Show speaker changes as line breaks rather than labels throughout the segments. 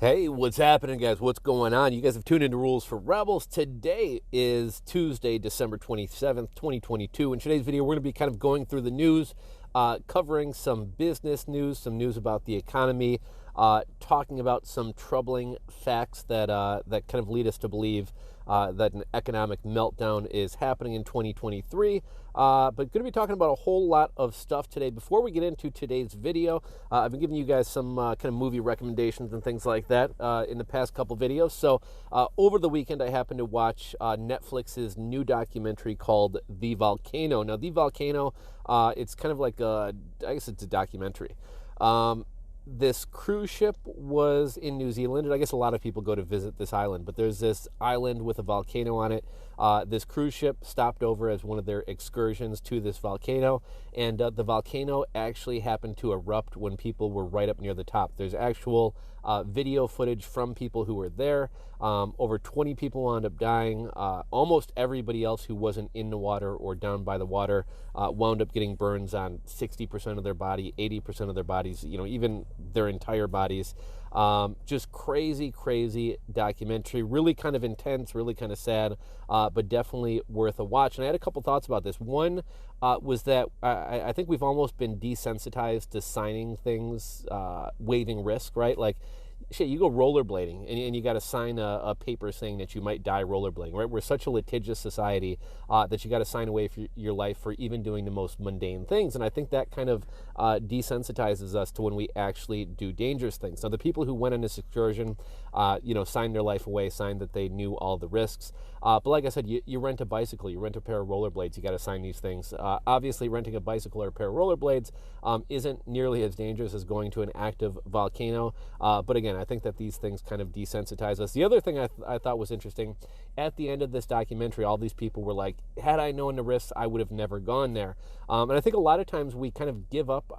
Hey, what's happening, guys? What's going on? You guys have tuned into Rules for Rebels. Today is Tuesday, December 27th, 2022. In today's video, we're going to be kind of going through the news, covering some business news, some news about the economy, talking about some troubling facts that kind of lead us to believe that an economic meltdown is happening in 2023. But going to be talking about a whole lot of stuff today. Before we get into today's video, I've been giving you guys some kind of movie recommendations and things like that in the past couple videos. So over the weekend, I happened to watch Netflix's new documentary called The Volcano. Now, The Volcano, it's kind of like I guess it's a documentary. This cruise ship was in New Zealand, and I guess a lot of people go to visit this island, but there's this island with a volcano on it. This cruise ship stopped over as one of their excursions to this volcano, and the volcano actually happened to erupt when people were right up near the top. There's actual video footage from people who were there. Over 20 people wound up dying. Almost everybody else who wasn't in the water or down by the water wound up getting burns on 60% of their body, 80% of their bodies, even their entire bodies. Just crazy documentary. Really kind of intense, really kind of sad, but definitely worth a watch. And I had a couple thoughts about this. One was that I think we've almost been desensitized to signing things, waiving risk, right? Like, shit, you go rollerblading and you got to sign a paper saying that you might die rollerblading, right? We're such a litigious society that you got to sign away for your life for even doing the most mundane things. And I think that kind of desensitizes us to when we actually do dangerous things. Now, the people who went on this excursion, signed their life away, signed that they knew all the risks. But like I said, you rent a bicycle, you rent a pair of rollerblades, you got to sign these things. Obviously, renting a bicycle or a pair of rollerblades isn't nearly as dangerous as going to an active volcano. But again, I think that these things kind of desensitize us. The other thing I thought was interesting, at the end of this documentary, all these people were like, had I known the risks, I would have never gone there. And I think a lot of times we kind of give up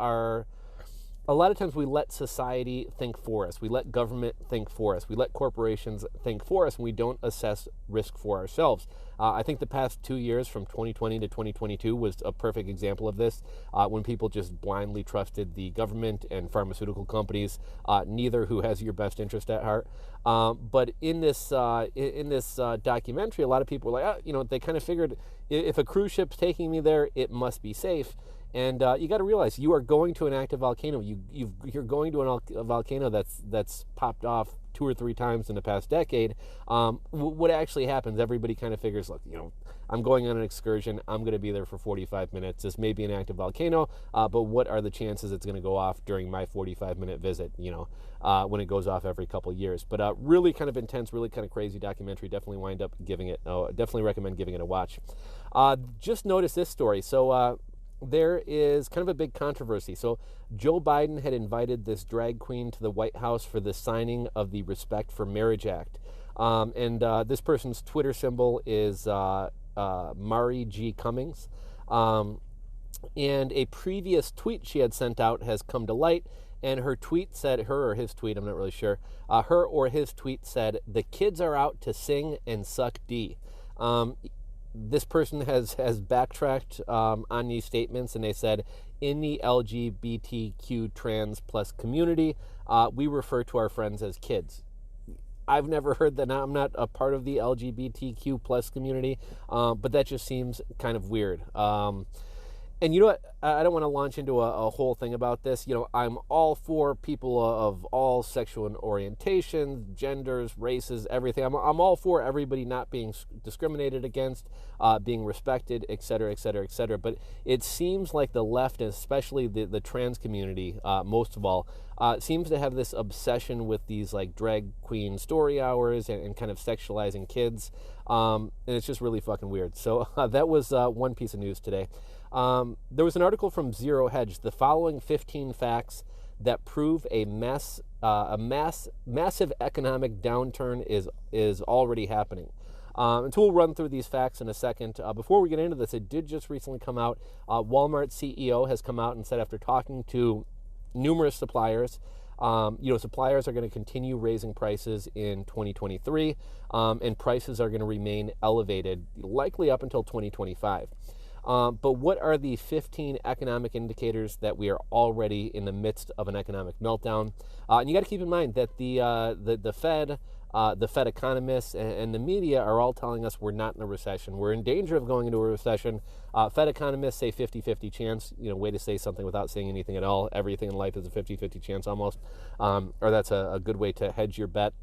a lot of times we let society think for us. We let government think for us. We let corporations think for us, and we don't assess risk for ourselves. I think the past 2 years, from 2020 to 2022, was a perfect example of this, when people just blindly trusted the government and pharmaceutical companies, neither who has your best interest at heart. But in this documentary, a lot of people were like, they kind of figured if a cruise ship's taking me there, it must be safe. And you got to realize you are going to an active volcano. You're going to a volcano that's popped off 2 or 3 times in the past decade. What actually happens? Everybody kind of figures, look, I'm going on an excursion. I'm going to be there for 45 minutes. This may be an active volcano, but what are the chances it's going to go off during my 45-minute visit? When it goes off every couple years. But really kind of intense, really kind of crazy documentary. Definitely definitely recommend giving it a watch. Just noticed this story. So. There is kind of a big controversy. So Joe Biden had invited this drag queen to the White House for the signing of the Respect for Marriage Act. And this person's Twitter symbol is Mari G. Cummings. And a previous tweet she had sent out has come to light. And her tweet said, her or his tweet, I'm not really sure. Her or his tweet said, "The kids are out to sing and suck D." This person has backtracked on these statements, and they said, in the LGBTQ trans plus community, we refer to our friends as kids. I've never heard that. I'm not a part of the LGBTQ plus community, but that just seems kind of weird. And you know what? I don't want to launch into a whole thing about this. I'm all for people of all sexual orientations, genders, races, everything. I'm all for everybody not being discriminated against, being respected, et cetera, et cetera, et cetera. But it seems like the left, and especially the trans community, most of all, seems to have this obsession with these like drag queen story hours and kind of sexualizing kids. And it's just really fucking weird. So that was one piece of news today. There was an article from Zero Hedge, the following 15 facts that prove a massive economic downturn is already happening. And so we'll run through these facts in a second. Before we get into this, it did just recently come out. Walmart's CEO has come out and said, after talking to numerous suppliers, suppliers are going to continue raising prices in 2023, and prices are going to remain elevated, likely up until 2025. But what are the 15 economic indicators that we are already in the midst of an economic meltdown? And you got to keep in mind that the Fed economists, and the media are all telling us we're not in a recession. We're in danger of going into a recession. Fed economists say 50-50 chance. Way to say something without saying anything at all. Everything in life is a 50-50 chance almost. Or that's a good way to hedge your bet.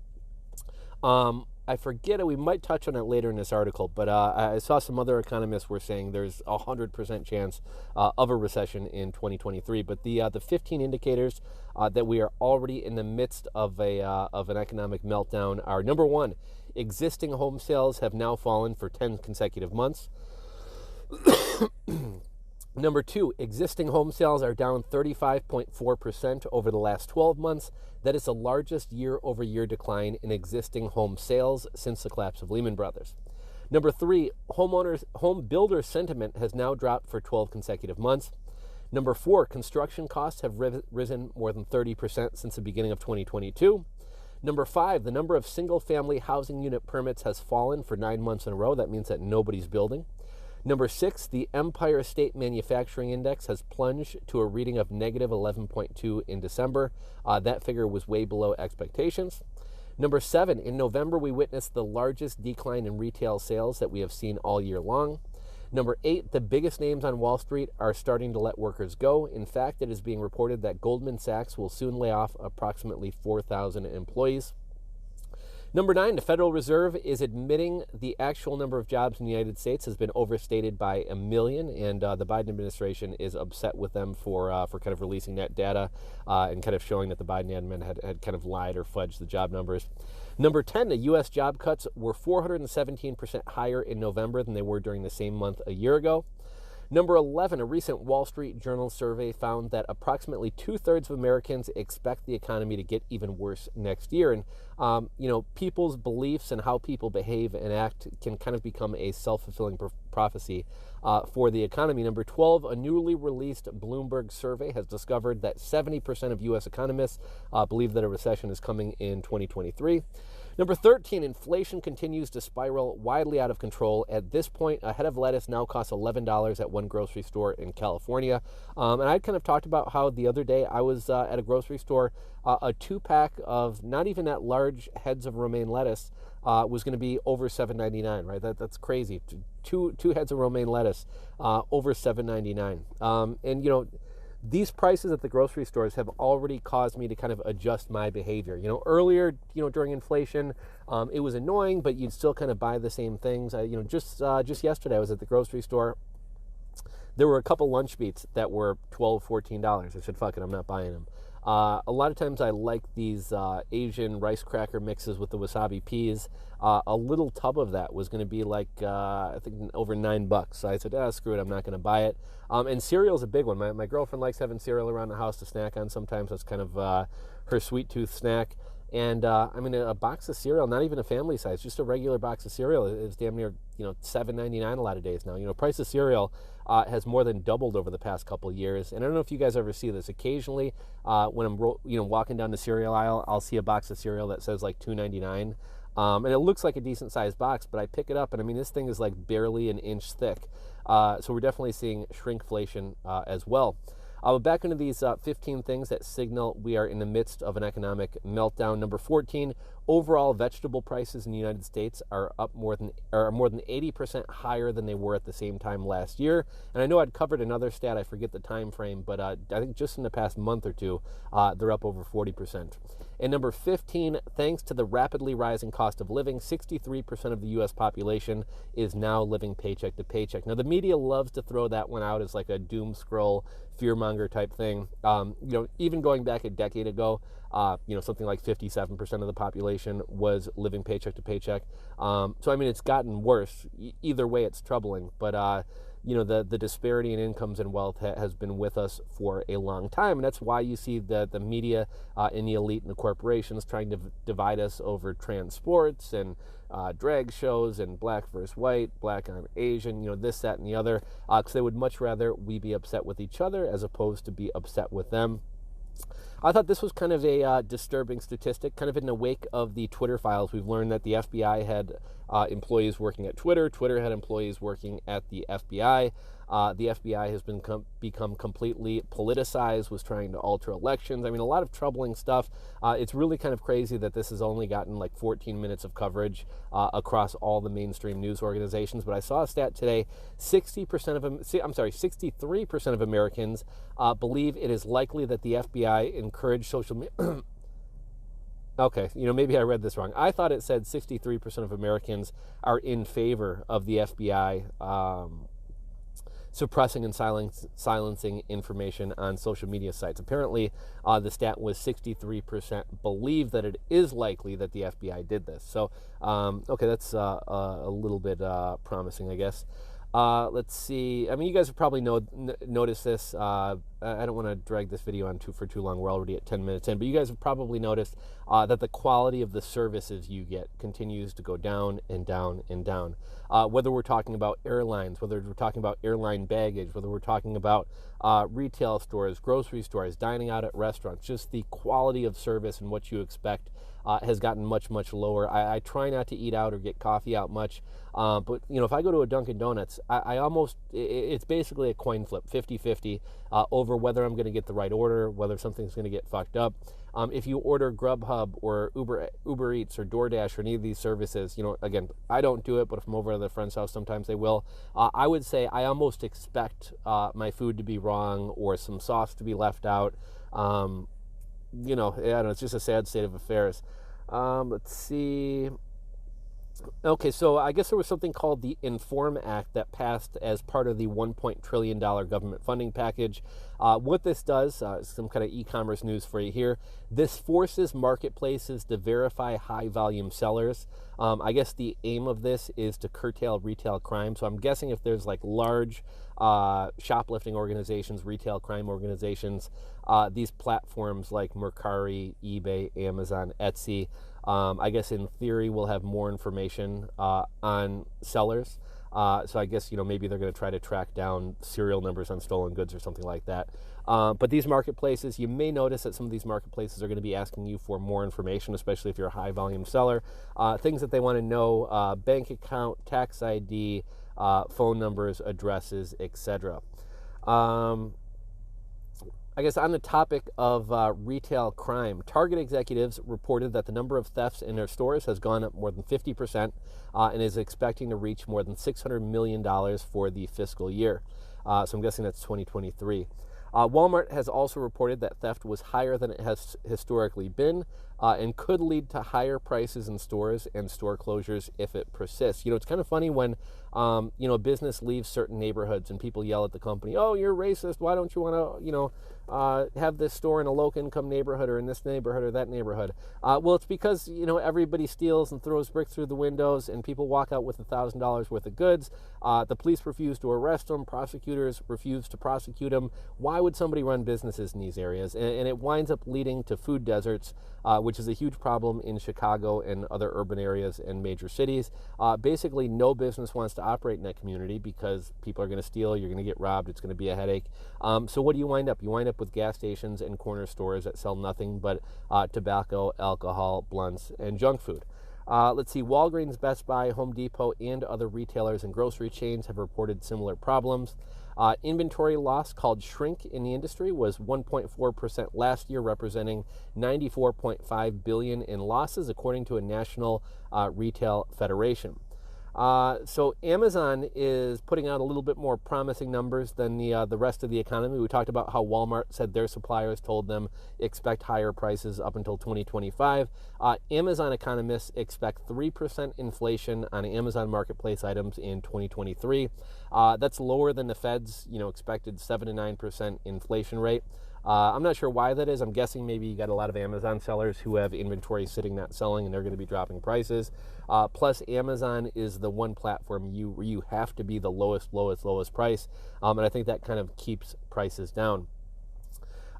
I forget it. We might touch on it later in this article, but I saw some other economists were saying there's 100% chance of a recession in 2023. But the 15 indicators that we are already in the midst of an economic meltdown are: number one, existing home sales have now fallen for 10 consecutive months. Number two, existing home sales are down 35.4% over the last 12 months. That is the largest year-over-year decline in existing home sales since the collapse of Lehman Brothers. Number three, home builder sentiment has now dropped for 12 consecutive months. Number four, construction costs have risen more than 30% since the beginning of 2022. Number five, the number of single-family housing unit permits has fallen for 9 months in a row. That means that nobody's building. Number six, the Empire State Manufacturing Index has plunged to a reading of negative 11.2 in December. That figure was way below expectations. Number seven, in November, we witnessed the largest decline in retail sales that we have seen all year long. Number eight, the biggest names on Wall Street are starting to let workers go. In fact, it is being reported that Goldman Sachs will soon lay off approximately 4,000 employees. Number nine, the Federal Reserve is admitting the actual number of jobs in the United States has been overstated by 1 million, and the Biden administration is upset with them for kind of releasing that data and kind of showing that the Biden admin had kind of lied or fudged the job numbers. Number 10, the U.S. job cuts were 417% higher in November than they were during the same month a year ago. Number 11, a recent Wall Street Journal survey found that approximately 2/3 of Americans expect the economy to get even worse next year. And, people's beliefs and how people behave and act can kind of become a self-fulfilling prophecy for the economy. Number 12, a newly released Bloomberg survey has discovered that 70% of U.S. economists believe that a recession is coming in 2023. Number 13, inflation continues to spiral widely out of control. At this point, a head of lettuce now costs $11 at one grocery store in California. And I kind of talked about how the other day I was at a grocery store, a 2-pack of not even that large heads of romaine lettuce was going to be over $7.99, right? That's crazy. Two heads of romaine lettuce over $7.99. And, these prices at the grocery stores have already caused me to kind of adjust my behavior. Earlier, during inflation, it was annoying, but you'd still kind of buy the same things. Just yesterday, I was at the grocery store. There were a couple lunch meats that were $12, $14. I said, fuck it, I'm not buying them. A lot of times I like these Asian rice cracker mixes with the wasabi peas. A little tub of that was going to be like, I think, over $9. So I said, screw it, I'm not going to buy it. And cereal's a big one. My girlfriend likes having cereal around the house to snack on. Sometimes that's kind of her sweet tooth snack. And a box of cereal, not even a family size, just a regular box of cereal is damn near, $7.99 a lot of days now. Price of cereal has more than doubled over the past couple of years. And I don't know if you guys ever see this. Occasionally, when I'm walking down the cereal aisle, I'll see a box of cereal that says like $2.99. And it looks like a decent sized box, but I pick it up and this thing is like barely an inch thick. So we're definitely seeing shrinkflation as well. Back into these 15 things that signal we are in the midst of an economic meltdown. Number 14, overall vegetable prices in the United States are up more than 80% higher than they were at the same time last year. And I know I'd covered another stat, I forget the time frame, but I think just in the past month or two, they're up over 40%. And number 15, thanks to the rapidly rising cost of living, 63% of the U.S. population is now living paycheck to paycheck. Now, the media loves to throw that one out as like a doom scroll, fearmonger type thing. Even going back a decade ago, something like 57% of the population was living paycheck to paycheck. So it's gotten worse. Either way, it's troubling. But the disparity in incomes and wealth has been with us for a long time. And that's why you see the media and the elite and the corporations trying to divide us over trans sports and drag shows and black versus white, black on Asian, this, that, and the other, because they would much rather we be upset with each other as opposed to be upset with them. I thought this was kind of a disturbing statistic. Kind of in the wake of the Twitter files, we've learned that the FBI had employees working at Twitter. Twitter had employees working at the FBI. The FBI has become completely politicized, was trying to alter elections. I mean, a lot of troubling stuff. It's really kind of crazy that this has only gotten like 14 minutes of coverage across all the mainstream news organizations. But I saw a stat today: 63% of Americans believe it is likely that the FBI encouraged social media. Okay, maybe I read this wrong. I thought it said 63% of Americans are in favor of the FBI suppressing and silencing information on social media sites. Apparently, the stat was 63% believe that it is likely that the FBI did this. So, okay, that's a little bit promising, I guess. Let's see. I mean, you guys have probably noticed this. I don't want to drag this video on for too long. We're already at 10 minutes in. But you guys have probably noticed that the quality of the services you get continues to go down and down and down. Whether we're talking about airlines, whether we're talking about airline baggage, whether we're talking about retail stores, grocery stores, dining out at restaurants, just the quality of service and what you expect has gotten much, much lower. I try not to eat out or get coffee out much. But, if I go to a Dunkin' Donuts, it's basically a coin flip, 50-50, over whether I'm going to get the right order, whether something's going to get fucked up. If you order Grubhub or Uber Eats or DoorDash or any of these services, again, I don't do it, but if I'm over at a friend's house, sometimes they will. I would say I almost expect my food to be wrong or some sauce to be left out. I don't know, it's just a sad state of affairs. Let's see. Okay, so I guess there was something called the Inform Act that passed as part of the $1 trillion government funding package. What this does, some kind of e-commerce news for you here, this forces marketplaces to verify high-volume sellers. I guess the aim of this is to curtail retail crime. So I'm guessing if there's like large shoplifting organizations, retail crime organizations, these platforms like Mercari, eBay, Amazon, Etsy, I guess in theory we'll have more information on sellers. So I guess, maybe they're going to try to track down serial numbers on stolen goods or something like that. But these marketplaces, you may notice that some of these marketplaces are going to be asking you for more information, especially if you're a high volume seller. Things that they want to know, bank account, tax ID, phone numbers, addresses, etc. I guess on the topic of retail crime, Target executives reported that the number of thefts in their stores has gone up more than 50% and is expecting to reach more than $600 million for the fiscal year. So I'm guessing that's 2023. Walmart has also reported that theft was higher than it has historically been and could lead to higher prices in stores and store closures if it persists. It's kind of funny when, a business leaves certain neighborhoods and people yell at the company, "Oh, you're racist. Why don't you want to, have this store in a low-income neighborhood or in this neighborhood or that neighborhood?" Well, it's because, everybody steals and throws bricks through the windows and people walk out with $1,000 worth of goods. The police refuse to arrest them. Prosecutors refuse to prosecute them. Why would somebody run businesses in these areas? And it winds up leading to food deserts, which is a huge problem in Chicago and other urban areas and major cities. Basically, no business wants to operate in that community because people are going to steal, you're going to get robbed, it's going to be a headache. So what do you wind up? You wind up with gas stations and corner stores that sell nothing but tobacco, alcohol, blunts, and junk food. Let's see, Walgreens, Best Buy, Home Depot, and other retailers and grocery chains have reported similar problems. Inventory loss, called shrink in the industry, was 1.4% last year, representing $94.5 billion in losses, according to a national retail federation. So Amazon is putting out a little bit more promising numbers than the rest of the economy. We talked about how Walmart said their suppliers told them expect higher prices up until 2025. Amazon economists expect 3% inflation on Amazon Marketplace items in 2023. That's lower than the Fed's expected 7 to 9% inflation rate. I'm not sure why that is. I'm guessing maybe you got a lot of Amazon sellers who have inventory sitting not selling and they're going to be dropping prices. Plus, Amazon is the one platform where you have to be the lowest price. And I think that kind of keeps prices down.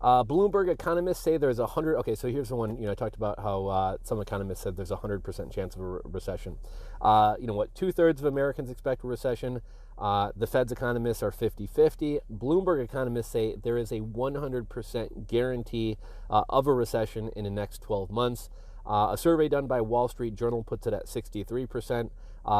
Bloomberg economists say there's 100. Okay, so here's the one. I talked about how some economists said there's 100% chance of a recession. 2/3 of Americans expect a recession. The Fed's economists are 50-50. Bloomberg economists say there is a 100% guarantee of a recession in the next 12 months. A survey done by Wall Street Journal puts it at 63%.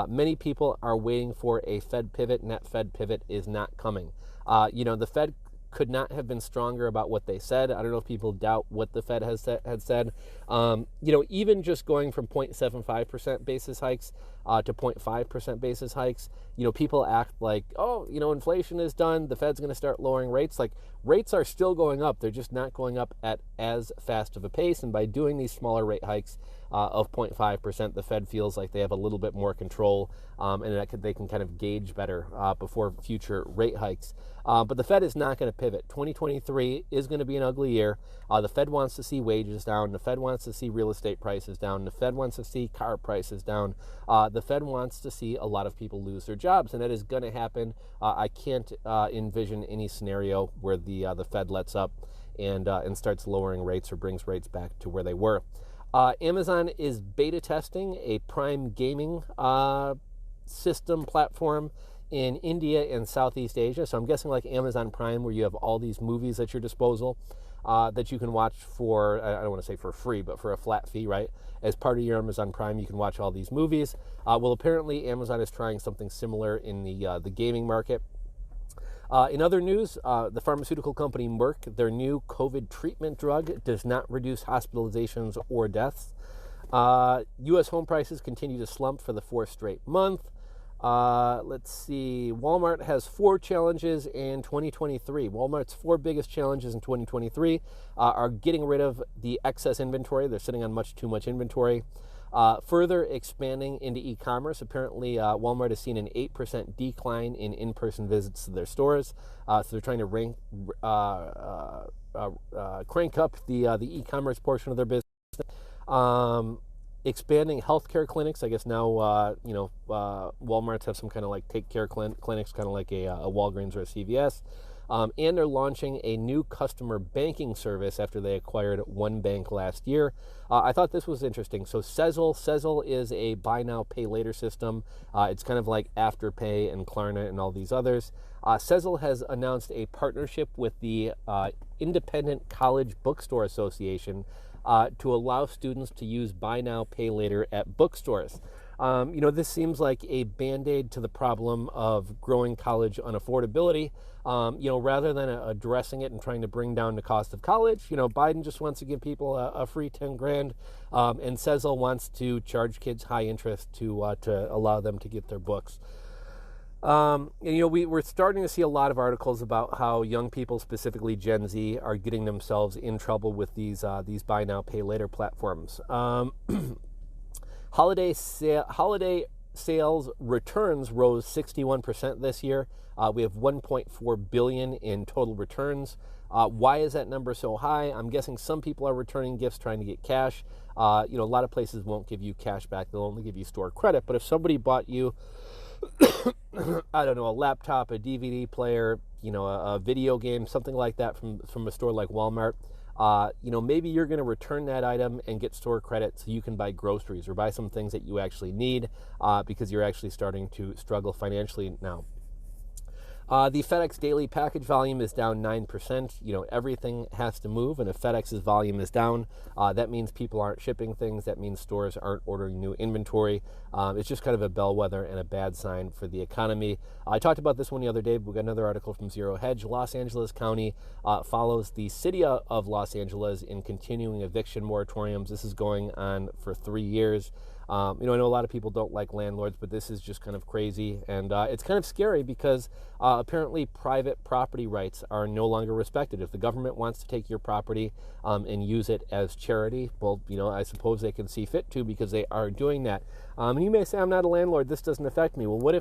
Many people are waiting for a Fed pivot, and that Fed pivot is not coming. The Fed could not have been stronger about what they said. I don't know if people doubt what the Fed had said. Even just going from 0.75% basis hikes to 0.5% basis hikes, people act like, inflation is done, the Fed's going to start lowering rates. Like, rates are still going up. They're just not going up at as fast of a pace. And by doing these smaller rate hikes of 0.5%, the Fed feels like they have a little bit more control, and they can kind of gauge better before future rate hikes. But the Fed is not going to pivot. 2023 is going to be an ugly year. The Fed wants to see wages down. The Fed wants to see real estate prices down. The Fed wants to see car prices down. The Fed wants to see a lot of people lose their jobs, and that is going to happen. I can't envision any scenario where the Fed lets up and starts lowering rates or brings rates back to where they were. Amazon is beta testing a Prime gaming system platform in India and Southeast Asia. So I'm guessing like Amazon Prime, where you have all these movies at your disposal that you can watch for, I don't want to say for free, but for a flat fee, right? As part of your Amazon Prime, you can watch all these movies. Well, apparently Amazon is trying something similar in the gaming market. In other news, the pharmaceutical company Merck, their new COVID treatment drug does not reduce hospitalizations or deaths. U.S. home prices continue to slump for the fourth straight month. Let's see. Walmart has 4 challenges in 2023. Walmart's 4 biggest challenges in 2023 are getting rid of the excess inventory. They're sitting on much too much inventory. Further expanding into e-commerce. Apparently, Walmart has seen an 8% decline in in-person visits to their stores. So they're trying to crank up the e-commerce portion of their business. Expanding healthcare clinics. I guess now, Walmart's have some kind of like take care clinics, kind of like a Walgreens or a CVS. And they're launching a new customer banking service after they acquired one bank last year. I thought this was interesting. So Sezzle is a buy now, pay later system. It's kind of like Afterpay and Klarna and all these others. Sezzle has announced a partnership with the Independent College Bookstore Association to allow students to use buy now, pay later at bookstores. This seems like a Band-Aid to the problem of growing college unaffordability. Rather than addressing it and trying to bring down the cost of college, Biden just wants to give people a free 10 grand, and Sezzle wants to charge kids high interest to allow them to get their books. We're starting to see a lot of articles about how young people, specifically Gen Z, are getting themselves in trouble with these buy now, pay later platforms. Holiday sales returns rose 61% this year. We have 1.4 billion in total returns. Why is that number so high? I'm guessing some people are returning gifts trying to get cash. A lot of places won't give you cash back. They'll only give you store credit. But if somebody bought you, I don't know, a laptop, a DVD player, a video game, something like that from a store like Walmart, maybe you're going to return that item and get store credit so you can buy groceries or buy some things that you actually need because you're actually starting to struggle financially now. The FedEx daily package volume is down 9%. Everything has to move, and if FedEx's volume is down, that means people aren't shipping things. That means stores aren't ordering new inventory. It's just kind of a bellwether and a bad sign for the economy. I talked about this one the other day, but we got another article from Zero Hedge. Los Angeles County follows the city of Los Angeles in continuing eviction moratoriums. This is going on for 3 years. I know a lot of people don't like landlords, but this is just kind of crazy, and it's kind of scary because apparently private property rights are no longer respected. If the government wants to take your property and use it as charity, well, I suppose they can see fit to, because they are doing that. And you may say, I'm not a landlord, this doesn't affect me. Well, what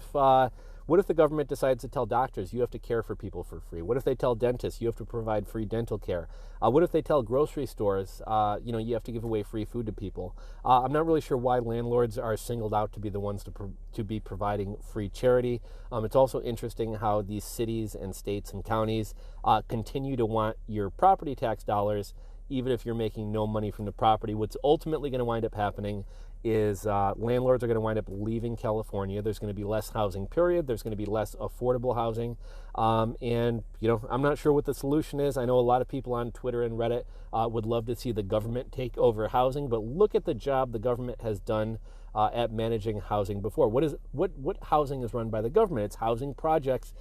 if the government decides to tell doctors you have to care for people for free? What if they tell dentists you have to provide free dental care? What if they tell grocery stores, you have to give away free food to people? I'm not really sure why landlords are singled out to be the ones to be providing free charity. It's also interesting how these cities and states and counties continue to want your property tax dollars, even if you're making no money from the property. What's ultimately going to wind up happening is landlords are going to wind up leaving California. There's going to be less housing, period. There's going to be less affordable housing. And, I'm not sure what the solution is. I know a lot of people on Twitter and Reddit would love to see the government take over housing, but look at the job the government has done at managing housing before. What housing is run by the government? It's housing projects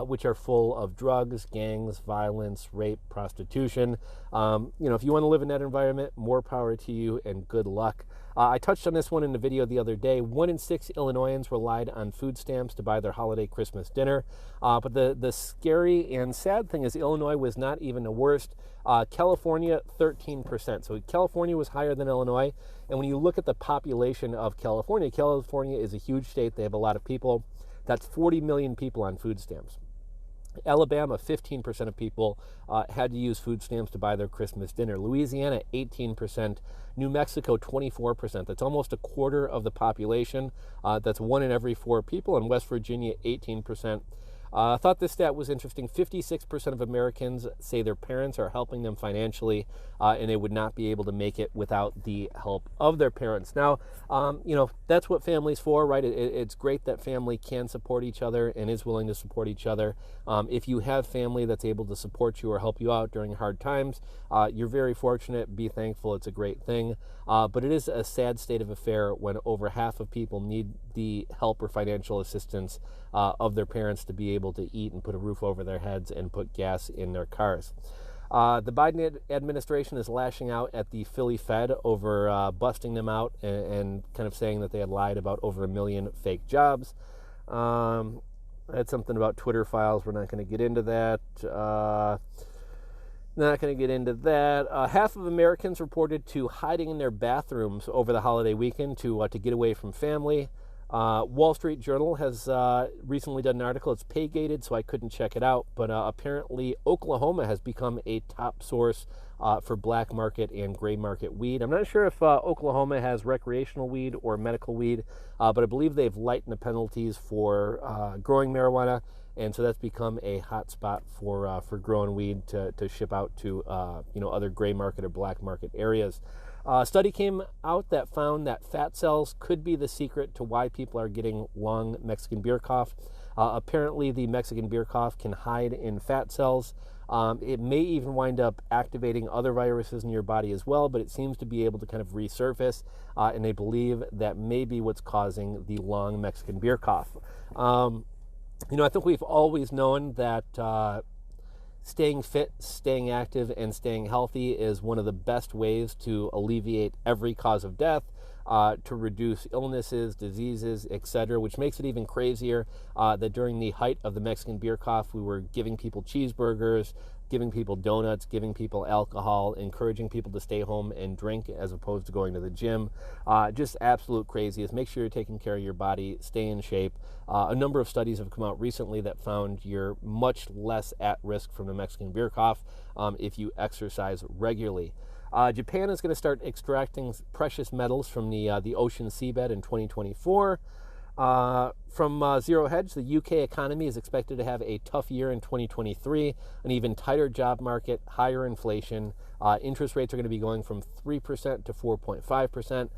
which are full of drugs, gangs, violence, rape, prostitution. If you want to live in that environment, more power to you and good luck. I touched on this one in the video the other day. 1 in 6 Illinoisans relied on food stamps to buy their holiday Christmas dinner. But the scary and sad thing is Illinois was not even the worst. California, 13%. So California was higher than Illinois. And when you look at the population of California, California is a huge state. They have a lot of people. That's 40 million people on food stamps. Alabama, 15% of people had to use food stamps to buy their Christmas dinner. Louisiana, 18%. New Mexico, 24%. That's almost a quarter of the population. That's 1 in every 4 people. And West Virginia, 18%. I thought this stat was interesting. 56% of Americans say their parents are helping them financially, and they would not be able to make it without the help of their parents. Now, that's what family's for, right? It's great that family can support each other and is willing to support each other. If you have family that's able to support you or help you out during hard times, you're very fortunate. Be thankful. It's a great thing. But it is a sad state of affair when over half of people need the help or financial assistance of their parents to be able to eat and put a roof over their heads and put gas in their cars. The Biden administration is lashing out at the Philly Fed over busting them out and kind of saying that they had lied about over 1 million fake jobs. I had something about Twitter files. We're not going to get into that. Half of Americans reported to hiding in their bathrooms over the holiday weekend to get away from family. Wall Street Journal has recently done an article. It's pay-gated, so I couldn't check it out. But apparently Oklahoma has become a top source for black market and gray market weed. I'm not sure if Oklahoma has recreational weed or medical weed, but I believe they've lightened the penalties for growing marijuana. And so that's become a hot spot for growing weed to ship out to other gray market or black market areas. A study came out that found that fat cells could be the secret to why people are getting long Mexican beer cough. Apparently, the Mexican beer cough can hide in fat cells. It may even wind up activating other viruses in your body as well, but it seems to be able to kind of resurface, and they believe that may be what's causing the long Mexican beer cough. I think we've always known that staying fit, staying active, and staying healthy is one of the best ways to alleviate every cause of death, to reduce illnesses, diseases, etc., which makes it even crazier that during the height of the Mexican beer cough, we were giving people cheeseburgers, giving people donuts, giving people alcohol, encouraging people to stay home and drink as opposed to going to the gym. Just absolute craziness. Make sure you're taking care of your body, stay in shape. A number of studies have come out recently that found you're much less at risk from the Mexican beer cough if you exercise regularly. Japan is going to start extracting precious metals from the ocean seabed in 2024. From Zero Hedge, the UK economy is expected to have a tough year in 2023, an even tighter job market, higher inflation. Interest rates are going to be going from 3% to 4.5%.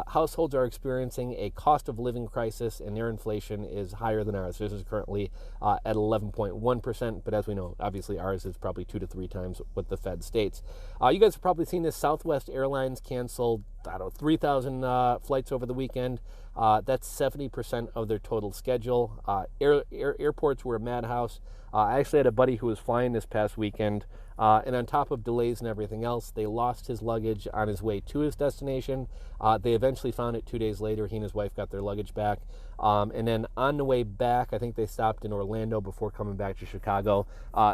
Households are experiencing a cost of living crisis, and their inflation is higher than ours. This is currently at 11.1%, but as we know, obviously ours is probably 2 to 3 times what the Fed states. You guys have probably seen this. Southwest Airlines canceled, 3,000 flights over the weekend. That's 70% of their total schedule. Airports were a madhouse. I actually had a buddy who was flying this past weekend, and on top of delays and everything else, they lost his luggage on his way to his destination. They eventually found it 2 days later. He and his wife got their luggage back. And then on the way back, I think they stopped in Orlando before coming back to Chicago.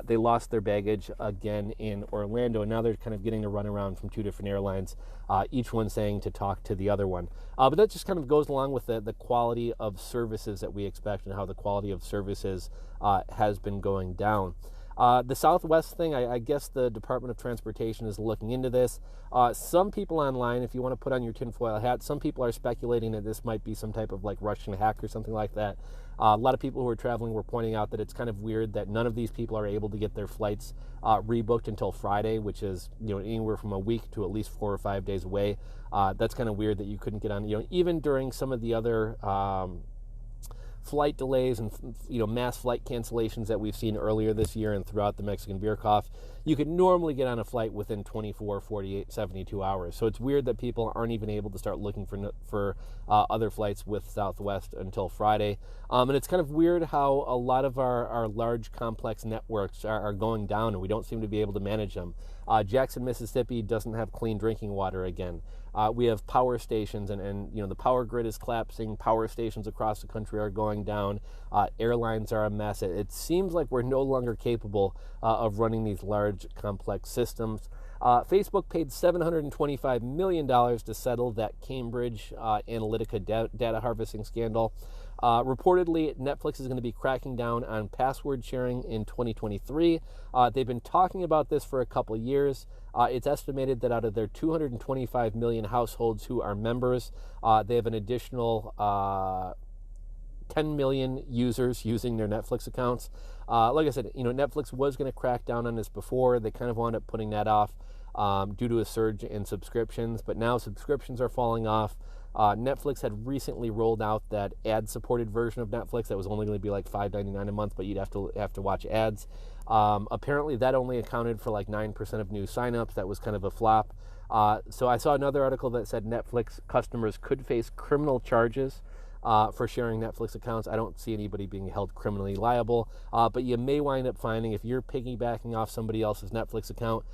They lost their baggage again in Orlando, and now they're kind of getting to run around from 2 different airlines, each one saying to talk to the other one. But that just kind of goes along with the quality of services that we expect and how the quality of services has been going down. The Southwest thing, I guess the Department of Transportation is looking into this. Some people online, if you want to put on your tinfoil hat, some people are speculating that this might be some type of like Russian hack or something like that. A lot of people who are traveling were pointing out that it's kind of weird that none of these people are able to get their flights rebooked until Friday, which is anywhere from a week to at least 4 or 5 days away. That's kind of weird that you couldn't get on. Even during some of the other flight delays and mass flight cancellations that we've seen earlier this year and throughout the Mexican beer cough, you could normally get on a flight within 24, 48, 72 hours. So it's weird that people aren't even able to start looking for other flights with Southwest until Friday. And it's kind of weird how a lot of our large complex networks are going down and we don't seem to be able to manage them. Jackson, Mississippi doesn't have clean drinking water again. We have power stations and the power grid is collapsing. Power stations across the country are going down. Airlines are a mess. It seems like we're no longer capable of running these large complex systems. Facebook paid $725 million to settle that Cambridge Analytica data harvesting scandal. Reportedly, Netflix is going to be cracking down on password sharing in 2023. They've been talking about this for a couple years. It's estimated that out of their 225 million households who are members, they have an additional 10 million users using their Netflix accounts. Like I said, Netflix was going to crack down on this before. They kind of wound up putting that off due to a surge in subscriptions, but now subscriptions are falling off. Netflix had recently rolled out that ad-supported version of Netflix that was only going to be like $5.99 a month, but you'd have to watch ads. Apparently, that only accounted for like 9% of new signups. That was kind of a flop. So I saw another article that said Netflix customers could face criminal charges for sharing Netflix accounts. I don't see anybody being held criminally liable, but you may wind up finding if you're piggybacking off somebody else's Netflix account,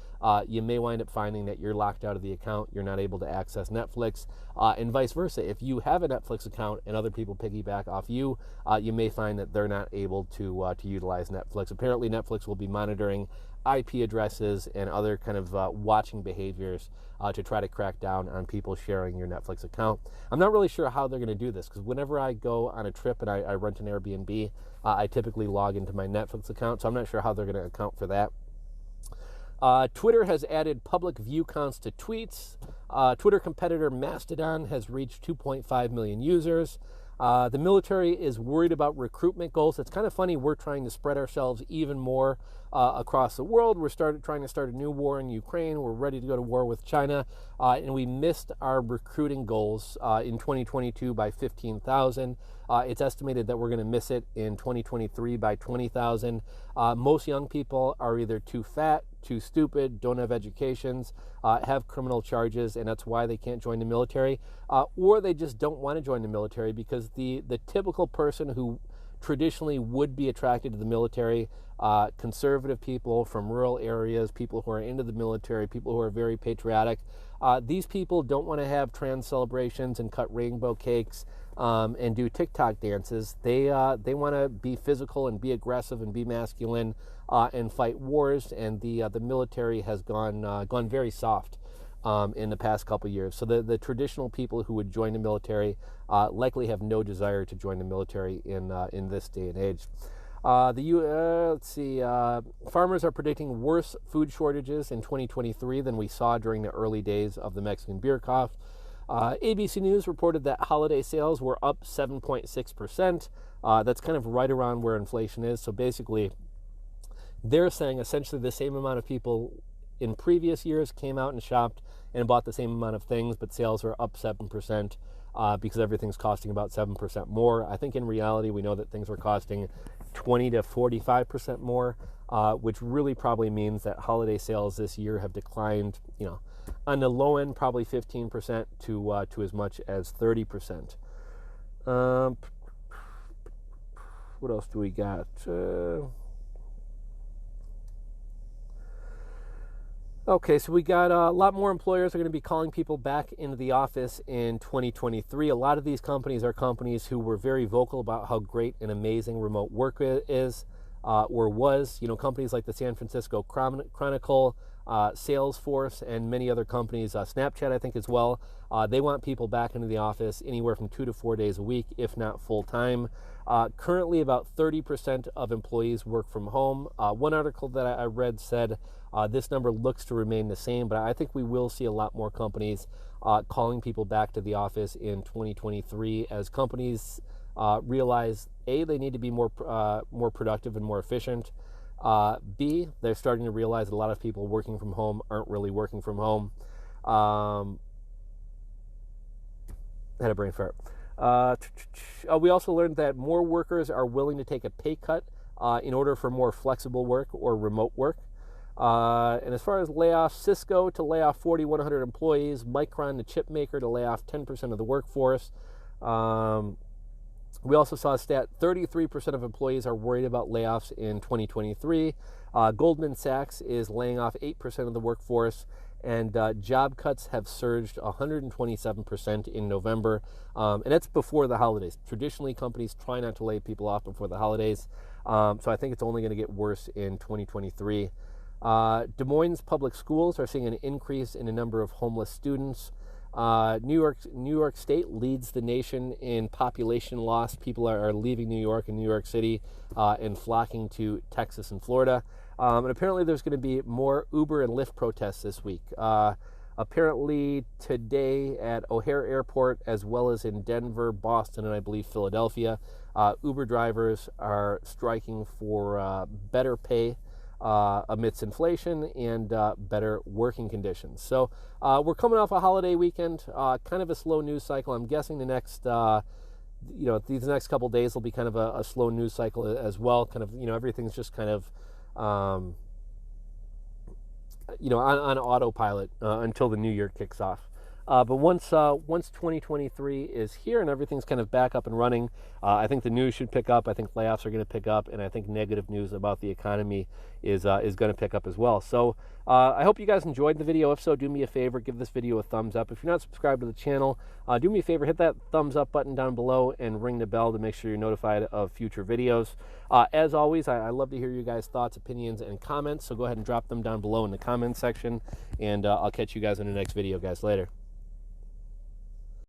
you may wind up finding that you're locked out of the account. You're not able to access Netflix, and vice versa. If you have a Netflix account and other people piggyback off you, you may find that they're not able to utilize Netflix. Apparently, Netflix will be monitoring IP addresses and other kind of watching behaviors to try to crack down on people sharing your Netflix account. I'm not really sure how they're going to do this because whenever I go on a trip and I rent an Airbnb, I typically log into my Netflix account, so I'm not sure how they're going to account for that. Twitter has added public view counts to tweets. Twitter competitor Mastodon has reached 2.5 million users. The military is worried about recruitment goals. It's kind of funny. We're trying to spread ourselves even more across the world. We're trying to start a new war in Ukraine. We're ready to go to war with China. And we missed our recruiting goals in 2022 by 15,000. It's estimated that we're going to miss it in 2023 by 20,000. Most young people are either too fat, too stupid, don't have educations, have criminal charges, and that's why they can't join the military, or they just don't want to join the military because the typical person who traditionally would be attracted to the military, conservative people from rural areas, people who are into the military, people who are very patriotic, these people don't want to have trans celebrations and cut rainbow cakes and do TikTok dances. They want to be physical and be aggressive and be masculine and fight wars. And the military has gone very soft in the past couple years. So the traditional people who would join the military likely have no desire to join the military in this day and age. Let's see. Farmers are predicting worse food shortages in 2023 than we saw during the early days of the Mexican beer cough. ABC News reported that holiday sales were up 7.6%. That's kind of right around where inflation is. So basically, they're saying essentially the same amount of people in previous years came out and shopped and bought the same amount of things, but sales are up 7% because everything's costing about 7% more. I think in reality, we know that things are costing 20 to 45% more, which really probably means that holiday sales this year have declined, on the low end, probably 15% to as much as 30%. What else do we got? Okay, so we got a lot more employers are going to be calling people back into the office in 2023. A lot of these companies are companies who were very vocal about how great and amazing remote work is or was. Companies like the San Francisco Chronicle, Salesforce and many other companies, Snapchat I think as well, they want people back into the office anywhere from 2 to 4 days a week, if not full time. Currently about 30% of employees work from home. One article that I read said this number looks to remain the same, but I think we will see a lot more companies calling people back to the office in 2023 as companies realize A, they need to be more productive and more efficient. B, they're starting to realize that a lot of people working from home aren't really working from home. Had a brain fart. We also learned that more workers are willing to take a pay cut in order for more flexible work or remote work. And as far as layoffs, Cisco to lay off 4,100 employees, Micron, the chip maker, to lay off 10% of the workforce. We also saw a stat, 33% of employees are worried about layoffs in 2023. Goldman Sachs is laying off 8% of the workforce, and job cuts have surged 127% in November, and that's before the holidays. Traditionally, companies try not to lay people off before the holidays, so I think it's only going to get worse in 2023. Des Moines public schools are seeing an increase in the number of homeless students. New York State leads the nation in population loss. People are leaving New York and New York City and flocking to Texas and Florida. And apparently there's going to be more Uber and Lyft protests this week. Apparently today at O'Hare Airport, as well as in Denver, Boston, and I believe Philadelphia, Uber drivers are striking for better pay amidst inflation and better working conditions. So we're coming off a holiday weekend, kind of a slow news cycle. I'm guessing the next, these next couple days will be kind of a slow news cycle as well. Kind of, everything's just kind of, on autopilot until the new year kicks off. But once 2023 is here and everything's kind of back up and running, I think the news should pick up. I think layoffs are going to pick up, and I think negative news about the economy is going to pick up as well. So I hope you guys enjoyed the video. If so, do me a favor, give this video a thumbs up. If you're not subscribed to the channel, do me a favor, hit that thumbs up button down below and ring the bell to make sure you're notified of future videos. As always, I love to hear you guys' thoughts, opinions, and comments, so go ahead and drop them down below in the comments section, and I'll catch you guys in the next video, guys. Later.